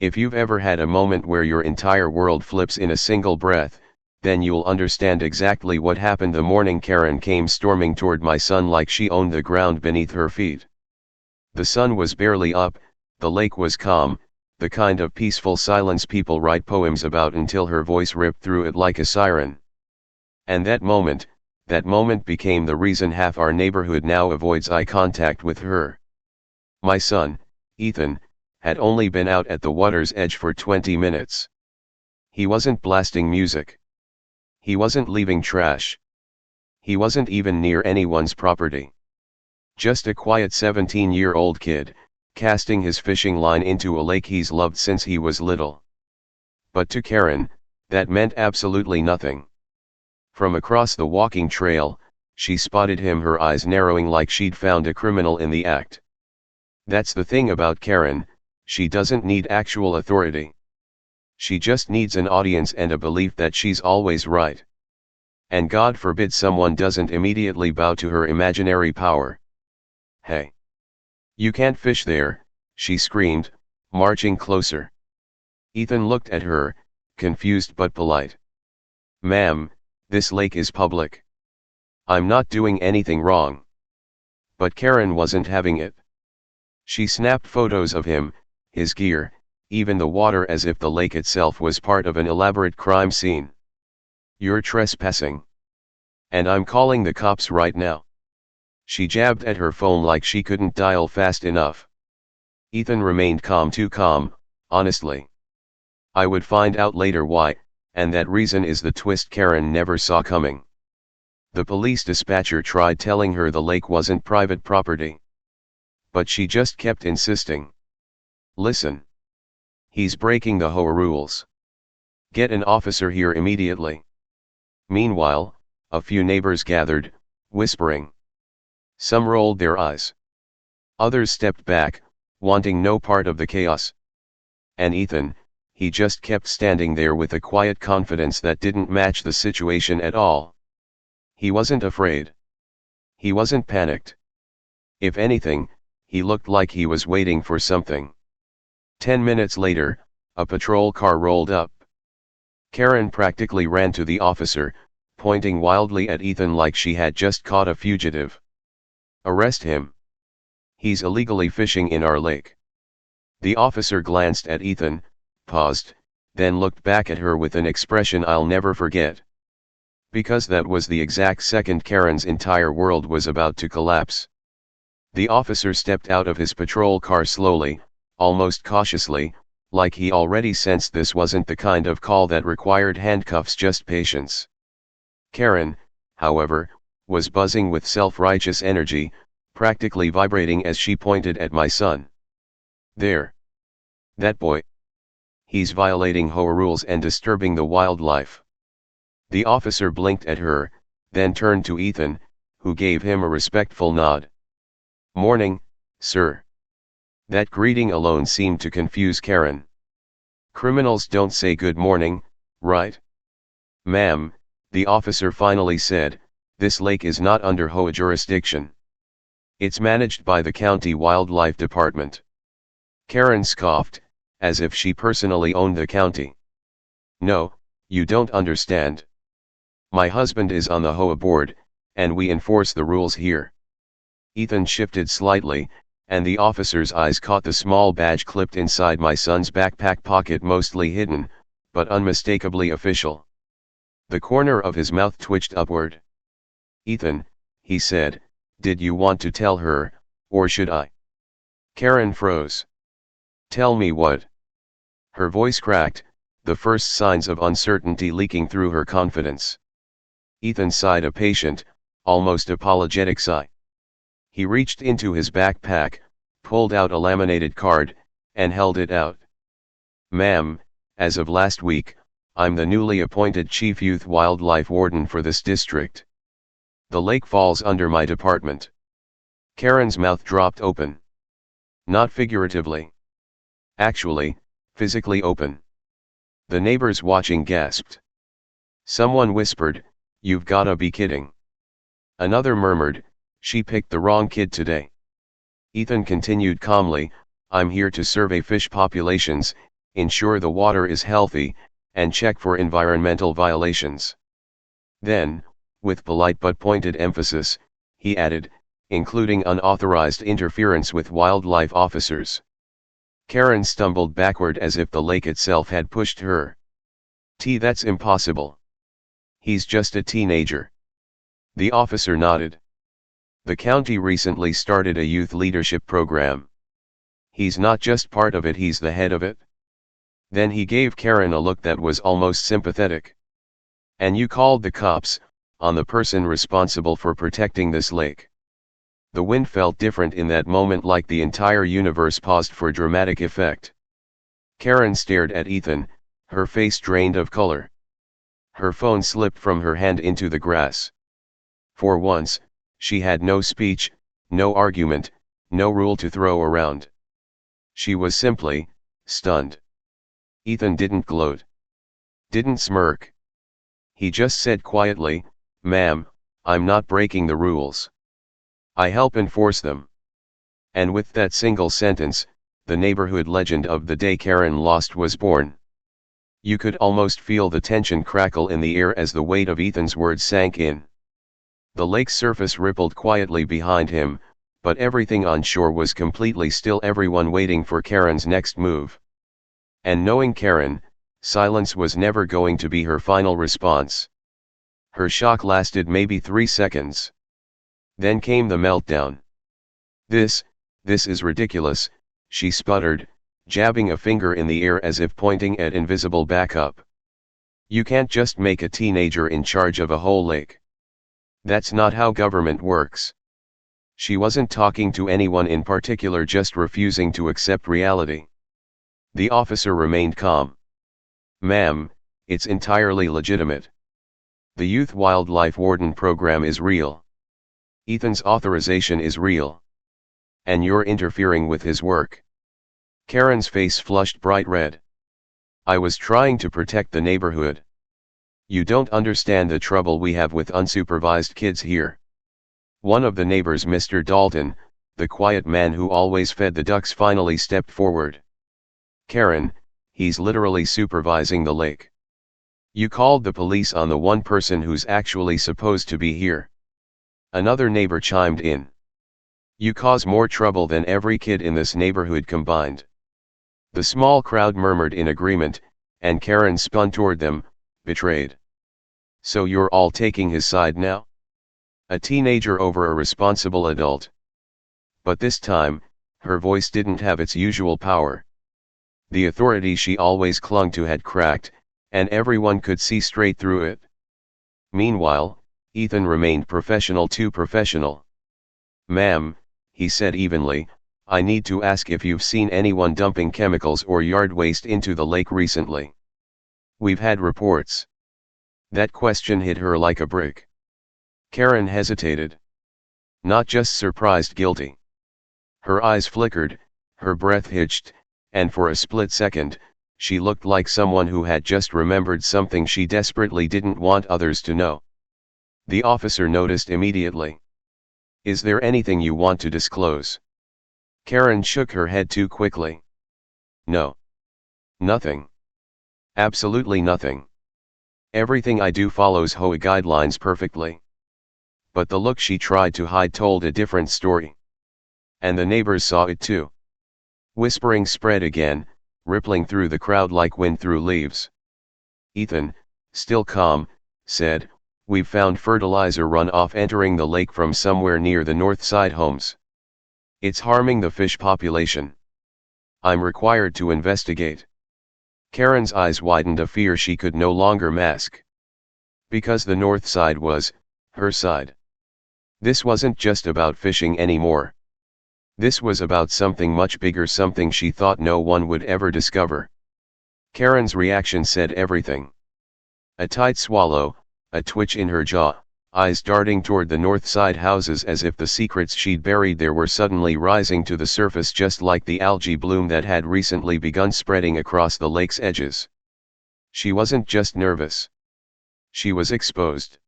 If you've ever had a moment where your entire world flips in a single breath, then you'll understand exactly what happened the morning Karen came storming toward my son like she owned the ground beneath her feet. The sun was barely up, the lake was calm, the kind of peaceful silence people write poems about until her voice ripped through it like a siren. And that moment became the reason half our neighborhood now avoids eye contact with her. My son, Ethan, had only been out at the water's edge for 20 minutes. He wasn't blasting music. He wasn't leaving trash. He wasn't even near anyone's property. Just a quiet 17-year-old kid, casting his fishing line into a lake he's loved since he was little. But to Karen, that meant absolutely nothing. From across the walking trail, she spotted him, her eyes narrowing like she'd found a criminal in the act. That's the thing about Karen, she doesn't need actual authority. She just needs an audience and a belief that she's always right. And God forbid someone doesn't immediately bow to her imaginary power. Hey! You can't fish there, she screamed, marching closer. Ethan looked at her, confused but polite. Ma'am, this lake is public. I'm not doing anything wrong. But Karen wasn't having it. She snapped photos of him, his gear, even the water, as if the lake itself was part of an elaborate crime scene. You're trespassing. And I'm calling the cops right now. She jabbed at her phone like she couldn't dial fast enough. Ethan remained calm, too calm, honestly. I would find out later why, and that reason is the twist Karen never saw coming. The police dispatcher tried telling her the lake wasn't private property. But she just kept insisting. Listen. He's breaking the HOA rules. Get an officer here immediately. Meanwhile, a few neighbors gathered, whispering. Some rolled their eyes. Others stepped back, wanting no part of the chaos. And Ethan, he just kept standing there with a quiet confidence that didn't match the situation at all. He wasn't afraid. He wasn't panicked. If anything, he looked like he was waiting for something. 10 minutes later, a patrol car rolled up. Karen practically ran to the officer, pointing wildly at Ethan like she had just caught a fugitive. Arrest him. He's illegally fishing in our lake. The officer glanced at Ethan, paused, then looked back at her with an expression I'll never forget. Because that was the exact second Karen's entire world was about to collapse. The officer stepped out of his patrol car slowly, almost cautiously, like he already sensed this wasn't the kind of call that required handcuffs, just patience. Karen, however, was buzzing with self-righteous energy, practically vibrating as she pointed at my son. There. That boy. He's violating HOA rules and disturbing the wildlife. The officer blinked at her, then turned to Ethan, who gave him a respectful nod. Morning, sir. That greeting alone seemed to confuse Karen. Criminals don't say good morning, right? Ma'am, the officer finally said, this lake is not under HOA jurisdiction. It's managed by the county wildlife department. Karen scoffed, as if she personally owned the county. No, you don't understand. My husband is on the HOA board, and we enforce the rules here. Ethan shifted slightly, and the officer's eyes caught the small badge clipped inside my son's backpack pocket, mostly hidden, but unmistakably official. The corner of his mouth twitched upward. Ethan, he said, did you want to tell her, or should I? Karen froze. Tell me what? Her voice cracked, the first signs of uncertainty leaking through her confidence. Ethan sighed, a patient, almost apologetic sigh. He reached into his backpack, pulled out a laminated card, and held it out. Ma'am, as of last week, I'm the newly appointed Chief Youth Wildlife Warden for this district. The lake falls under my department. Karen's mouth dropped open. Not figuratively. Actually, physically open. The neighbors watching gasped. Someone whispered, "You've gotta be kidding." Another murmured, "She picked the wrong kid today." Ethan continued calmly, "I'm here to survey fish populations, ensure the water is healthy, and check for environmental violations. Then, with polite but pointed emphasis, he added, including unauthorized interference with wildlife officers. Karen stumbled backward as if the lake itself had pushed her. That's impossible. He's just a teenager. The officer nodded. The county recently started a youth leadership program. He's not just part of it, he's the head of it. Then he gave Karen a look that was almost sympathetic. And you called the cops on the person responsible for protecting this lake. The wind felt different in that moment, like the entire universe paused for dramatic effect. Karen stared at Ethan, her face drained of color. Her phone slipped from her hand into the grass. For once, she had no speech, no argument, no rule to throw around. She was simply stunned. Ethan didn't gloat. Didn't smirk. He just said quietly, "Ma'am, I'm not breaking the rules. I help enforce them." And with that single sentence, the neighborhood legend of the day Karen lost was born. You could almost feel the tension crackle in the air as the weight of Ethan's words sank in. The lake's surface rippled quietly behind him, but everything on shore was completely still, everyone waiting for Karen's next move. And knowing Karen, silence was never going to be her final response. Her shock lasted maybe 3 seconds. Then came the meltdown. This is ridiculous," she sputtered, jabbing a finger in the air as if pointing at invisible backup. "You can't just make a teenager in charge of a whole lake. That's not how government works." She wasn't talking to anyone in particular, just refusing to accept reality. The officer remained calm. "Ma'am, it's entirely legitimate. The Youth Wildlife Warden program is real. Ethan's authorization is real. And you're interfering with his work." Karen's face flushed bright red. "I was trying to protect the neighborhood. You don't understand the trouble we have with unsupervised kids here." One of the neighbors, Mr. Dalton, the quiet man who always fed the ducks, finally stepped forward. "Karen, he's literally supervising the lake. You called the police on the one person who's actually supposed to be here." Another neighbor chimed in. "You cause more trouble than every kid in this neighborhood combined." The small crowd murmured in agreement, and Karen spun toward them, betrayed. "So you're all taking his side now? A teenager over a responsible adult." But this time, her voice didn't have its usual power. The authority she always clung to had cracked, and everyone could see straight through it. Meanwhile, Ethan remained professional, too professional. "Ma'am," he said evenly, "I need to ask if you've seen anyone dumping chemicals or yard waste into the lake recently." "We've had reports." That question hit her like a brick. Karen hesitated. Not just surprised, guilty. Her eyes flickered, her breath hitched, and for a split second, she looked like someone who had just remembered something she desperately didn't want others to know. The officer noticed immediately. "Is there anything you want to disclose?" Karen shook her head too quickly. "No. Nothing. Absolutely nothing. Everything I do follows HOA guidelines perfectly." But the look she tried to hide told a different story. And the neighbors saw it too. Whispering spread again, rippling through the crowd like wind through leaves. Ethan, still calm, said, "We've found fertilizer runoff entering the lake from somewhere near the north side homes. It's harming the fish population. I'm required to investigate." Karen's eyes widened, a fear she could no longer mask. Because the north side was her side. This wasn't just about fishing anymore. This was about something much bigger, something she thought no one would ever discover. Karen's reaction said everything. A tight swallow, a twitch in her jaw, eyes darting toward the north side houses as if the secrets she'd buried there were suddenly rising to the surface, just like the algae bloom that had recently begun spreading across the lake's edges. She wasn't just nervous. She was exposed.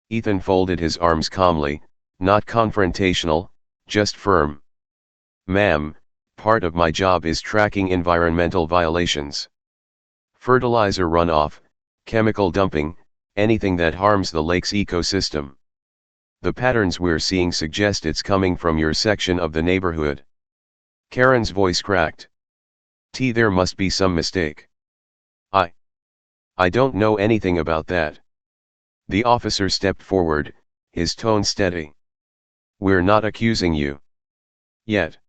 Ethan folded his arms calmly, not confrontational, just firm. "Ma'am, Part of my job is tracking environmental violations. Fertilizer runoff, chemical dumping, anything that harms the lake's ecosystem. The patterns we're seeing suggest it's coming from your section of the neighborhood. Karen's voice cracked. There must be some mistake. I don't know anything about that. The officer stepped forward, his tone steady. We're not accusing you. Yet.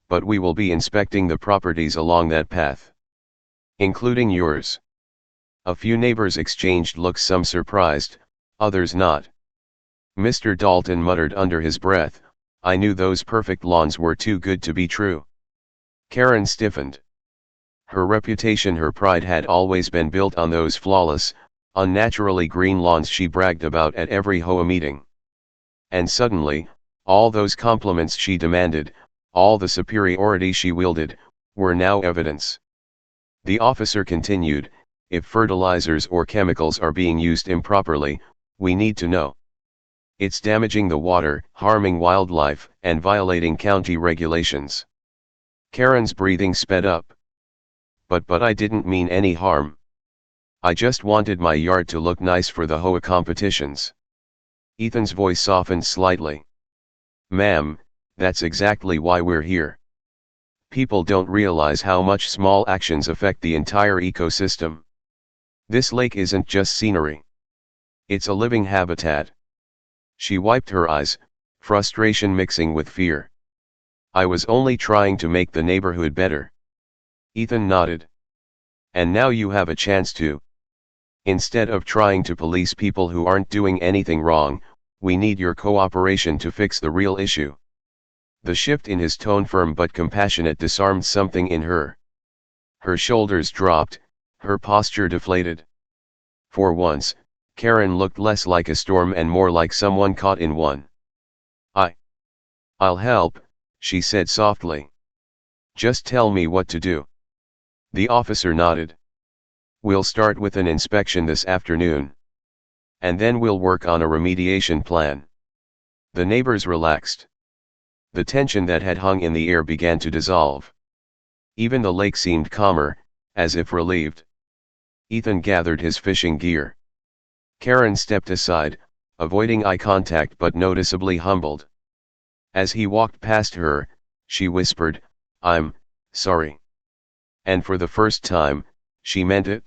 But we will be inspecting the properties along that path. Including yours. A few neighbors exchanged looks, some surprised, others not. Mr. Dalton muttered under his breath, I knew those perfect lawns were too good to be true. Karen stiffened. Her reputation, her pride had always been built on those flawless, unnaturally green lawns she bragged about at every HOA meeting. And suddenly, all those compliments she demanded, all the superiority she wielded, were now evidence. The officer continued, if fertilizers or chemicals are being used improperly, we need to know. It's damaging the water, harming wildlife, and violating county regulations. Karen's breathing sped up. But I didn't mean any harm. I just wanted my yard to look nice for the HOA competitions. Ethan's voice softened slightly. Ma'am, that's exactly why we're here. People don't realize how much small actions affect the entire ecosystem. This lake isn't just scenery. It's a living habitat. She wiped her eyes, frustration mixing with fear. I was only trying to make the neighborhood better. Ethan nodded. And now you have a chance to. Instead of trying to police people who aren't doing anything wrong, we need your cooperation to fix the real issue. The shift in his tone, firm but compassionate, disarmed something in her. Her shoulders dropped, her posture deflated. For once, Karen looked less like a storm and more like someone caught in one. I'll help, she said softly. Just tell me what to do. The officer nodded. We'll start with an inspection this afternoon. And then we'll work on a remediation plan. The neighbors relaxed. The tension that had hung in the air began to dissolve. Even the lake seemed calmer, as if relieved. Ethan gathered his fishing gear. Karen stepped aside, avoiding eye contact but noticeably humbled. As he walked past her, she whispered, I'm sorry. And for the first time, she meant it.